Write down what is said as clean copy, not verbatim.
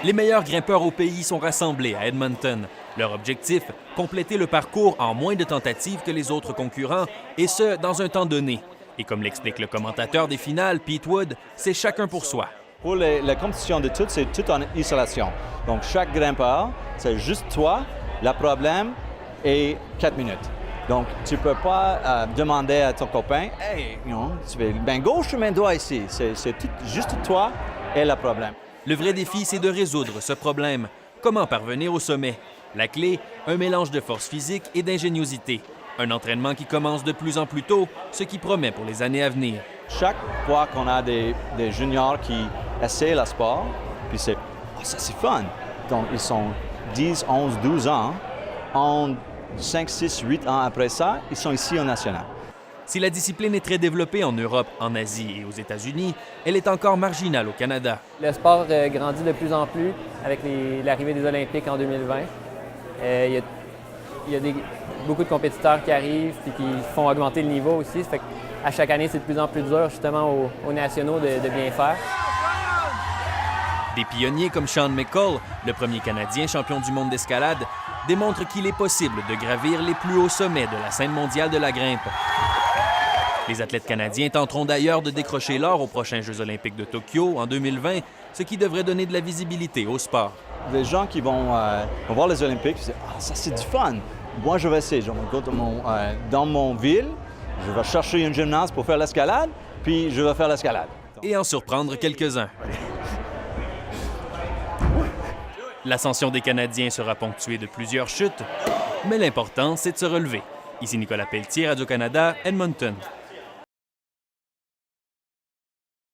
Les meilleurs grimpeurs au pays sont rassemblés à Edmonton. Leur objectif, compléter le parcours en moins de tentatives que les autres concurrents, et ce, dans un temps donné. Et comme l'explique le commentateur des finales, Pete Wood, c'est chacun pour soi. Pour la compétition de toutes, c'est tout en isolation. Donc, chaque grimpeur, c'est juste toi, le problème, et 4 minutes. Donc, tu ne peux pas demander à ton copain, « Hey, tu fais main gauche ou main droite ici? » C'est juste toi et le problème. Le vrai défi, c'est de résoudre ce problème. Comment parvenir au sommet? La clé, un mélange de force physique et d'ingéniosité. Un entraînement qui commence de plus en plus tôt, ce qui promet pour les années à venir. Chaque fois qu'on a des juniors qui essaient le sport, puis c'est « ça c'est fun! » Donc, ils sont 10, 11, 12 ans. En 5, 6, 8 ans après ça, ils sont ici au national. Si la discipline est très développée en Europe, en Asie et aux États-Unis, elle est encore marginale au Canada. Le sport grandit de plus en plus avec l'arrivée des Olympiques en 2020. Il y a beaucoup de compétiteurs qui arrivent et qui font augmenter le niveau aussi. Ça fait qu'à chaque année, c'est de plus en plus dur justement aux nationaux de bien faire. Des pionniers comme Sean McCall, le premier Canadien champion du monde d'escalade, démontrent qu'il est possible de gravir les plus hauts sommets de la scène mondiale de la grimpe. Les athlètes canadiens tenteront d'ailleurs de décrocher l'or aux prochains Jeux olympiques de Tokyo en 2020, ce qui devrait donner de la visibilité au sport. Les gens qui vont voir les Olympiques, ils disent « Ah, ça c'est du fun! Moi, je vais essayer. Je vais dans mon ville, je vais chercher une gymnase pour faire l'escalade, puis je vais faire l'escalade. » Et en surprendre quelques-uns. L'ascension des Canadiens sera ponctuée de plusieurs chutes, mais l'important, c'est de se relever. Ici Nicolas Pelletier, Radio-Canada, Edmonton.